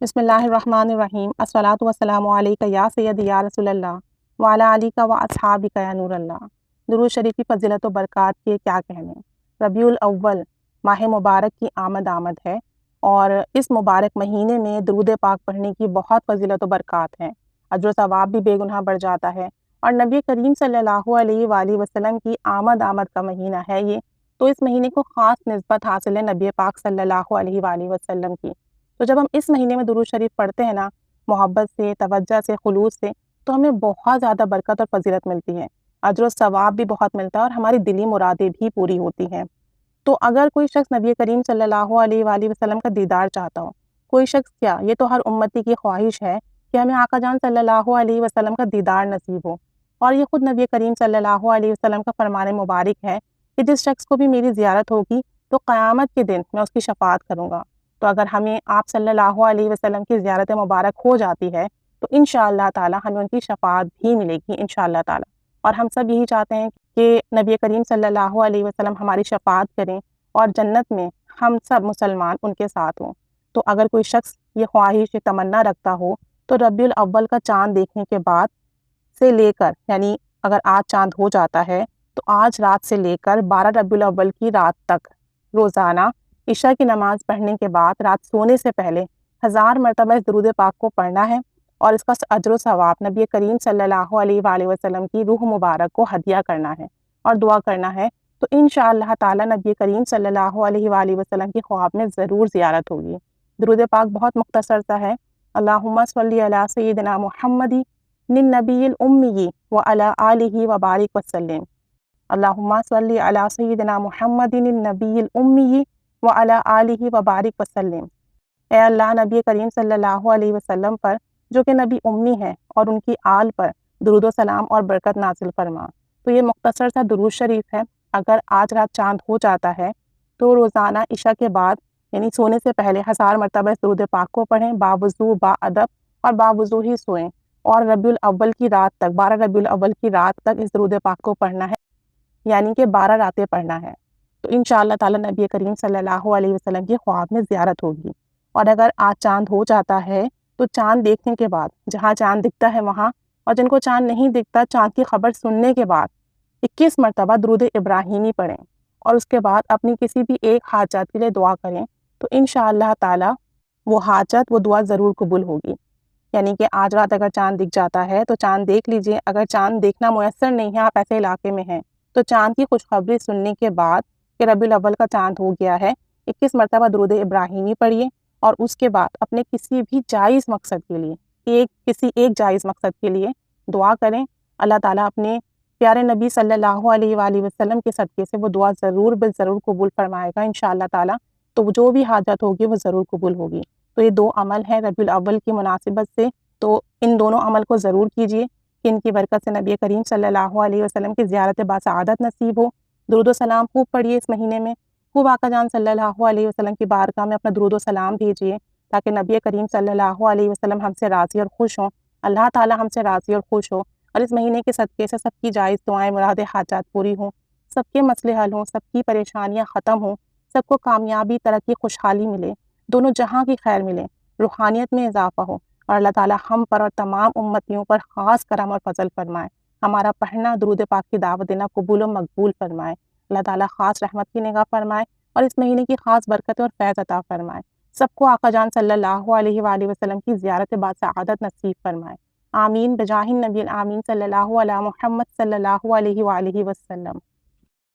بسم اللہ الرحمن الرحیم الصلاۃ والسلام علیک یا سیدی یا رسول اللہ وعلی آلک و اصحابک یا نور اللہ۔ درود شریف کی فضیلت و برکات کے کیا کہنے۔ ربیع الاول ماہ مبارک کی آمد ہے اور اس مبارک مہینے میں درود پاک پڑھنے کی بہت فضیلت و برکات ہیں، اجر و ثواب بھی بے گناہ بڑھ جاتا ہے، اور نبی کریم صلی اللہ علیہ وآلہ وسلم کی آمد کا مہینہ ہے یہ، تو اس مہینے کو خاص نسبت حاصل ہے نبی پاک صلی اللہ علیہ وآلہ وسلم کی۔ تو جب ہم اس مہینے میں درود شریف پڑھتے ہیں نا، محبت سے، توجہ سے، خلوص سے، تو ہمیں بہت زیادہ برکت اور فضیلت ملتی ہے، اجر و ثواب بھی بہت ملتا ہے، اور ہماری دلی مرادیں بھی پوری ہوتی ہیں۔ تو اگر کوئی شخص نبی کریم صلی اللہ علیہ وآلہ وسلم کا دیدار چاہتا ہو، کوئی شخص کیا، یہ تو ہر امتی کی خواہش ہے کہ ہمیں آقا جان صلی اللہ علیہ وسلم کا دیدار نصیب ہو، اور یہ خود نبی کریم صلی اللہ علیہ وسلم کا فرمان مبارک ہے کہ جس شخص کو بھی میری زیارت ہوگی تو قیامت کے دن میں اس کی شفاعت کروں گا۔ تو اگر ہمیں آپ صلی اللہ علیہ وسلم کی زیارت مبارک ہو جاتی ہے تو انشاءاللہ تعالی ہمیں ان کی شفاعت بھی ملے گی انشاءاللہ تعالی، اور ہم سب یہی چاہتے ہیں کہ نبی کریم صلی اللہ علیہ وسلم ہماری شفاعت کریں اور جنت میں ہم سب مسلمان ان کے ساتھ ہوں۔ تو اگر کوئی شخص یہ خواہش، یہ تمنا رکھتا ہو تو ربیع الاول کا چاند دیکھنے کے بعد سے لے کر، یعنی اگر آج چاند ہو جاتا ہے تو آج رات سے لے کر 12 ربیع الاول کی رات تک روزانہ عشاء کی نماز پڑھنے کے بعد رات سونے سے پہلے 1000 مرتبہ اس درود پاک کو پڑھنا ہے، اور اس کا اجر و ثواب نبی کریم صلی اللہ علیہ وآلہ وسلم کی روح مبارک کو ہدیہ کرنا ہے اور دعا کرنا ہے، تو انشاءاللہ تعالی نبی کریم صلی اللہ علیہ وآلہ وسلم کی خواب میں ضرور زیارت ہوگی۔ درود پاک بہت مختصر سا ہے، اللہم صلی علی سیدنا محمد النبی الامی وعلی آلہ وبارک وسلم۔ اللہم صلی علی سیدنا محمد النبی الامی وعلی آلہ وبارک وسلم۔ اے اللہ، نبی کریم صلی اللہ علیہ وسلم پر جو کہ نبی امی ہیں اور ان کی آل پر درود و سلام اور برکت نازل فرما۔ تو یہ مختصر سا درود شریف ہے، اگر آج رات چاند ہو جاتا ہے تو روزانہ عشاء کے بعد یعنی سونے سے پہلے 1000 مرتبہ اس درود پاک کو پڑھیں، باوضو، با ادب اور باوضو ہی سوئیں، اور ربیع الاول کی رات تک، 12 ربیع الاول کی رات تک اس درود پاک کو پڑھنا ہے، یعنی کہ 12 راتیں پڑھنا ہے، تو انشاءاللہ تعالی نبی کریم صلی اللہ علیہ وسلم کی خواب میں زیارت ہوگی۔ اور اگر آج چاند ہو جاتا ہے تو چاند دیکھنے کے بعد، جہاں چاند دکھتا ہے وہاں، اور جن کو چاند نہیں دکھتا، چاند کی خبر سننے کے بعد 21 مرتبہ درود ابراہیمی پڑھیں، اور اس کے بعد اپنی کسی بھی ایک حاجت کے لیے دعا کریں، تو انشاءاللہ تعالی وہ حاجت، وہ دعا ضرور قبول ہوگی۔ یعنی کہ آج رات اگر چاند دکھ جاتا ہے تو چاند دیکھ لیجئے، اگر چاند دیکھنا میسر نہیں ہے، آپ ایسے علاقے میں ہیں، تو چاند کی خوشخبری سننے کے بعد کہ ربیع الاول کا چاند ہو گیا ہے، 21 مرتبہ درود ابراہیمی پڑھیے، اور اس کے بعد اپنے کسی بھی جائز مقصد کے لیے، کسی ایک جائز مقصد کے لیے دعا کریں، اللہ تعالیٰ اپنے پیارے نبی صلی اللہ علیہ وآلہ وسلم کے صدقے سے وہ دعا ضرور بالضرور قبول فرمائے گا انشاءاللہ تعالیٰ، تو جو بھی حاجت ہوگی وہ ضرور قبول ہوگی۔ تو یہ 2 عمل ہیں ربیع الاول کی مناسبت سے، تو ان دونوں عمل کو ضرور کیجئے کہ ان کی برکت سے نبی کریم صلی اللہ علیہ وسلم کی زیارت باسعادت نصیب ہو۔ درود و سلام خوب پڑھیے اس مہینے میں، خوب آقا جان صلی اللہ علیہ وسلم کی بارگاہ میں اپنا درود و سلام بھیجیے، تاکہ نبی کریم صلی اللہ علیہ وسلم ہم سے راضی اور خوش ہوں، اللہ تعالیٰ ہم سے راضی اور خوش ہو، اور اس مہینے کے صدقے سے سب کی جائز دعائیں، مراد، حاجات پوری ہوں، سب کے مسئلے حل ہوں، سب کی پریشانیاں ختم ہوں، سب کو کامیابی، ترقی، خوشحالی ملے، دونوں جہاں کی خیر ملے، روحانیت میں اضافہ ہو، اور اللہ تعالیٰ ہم پر اور تمام امتیوں پر خاص کرم اور فضل فرمائے، ہمارا پڑھنا، درود پاک کی دعوت دینا قبول و مقبول فرمائے، اللہ تعالیٰ خاص رحمت کی نگاہ فرمائے، اور اس مہینے کی خاص برکت اور فیض عطا فرمائے، سب کو آقا جان صلی اللہ علیہ وآلہ وسلم کی زیارت باسعادت نصیب فرمائے، آمین بجاہ النبی الآمین صلی اللہ علیہ محمد صلی اللہ علیہ وآلہ وسلم۔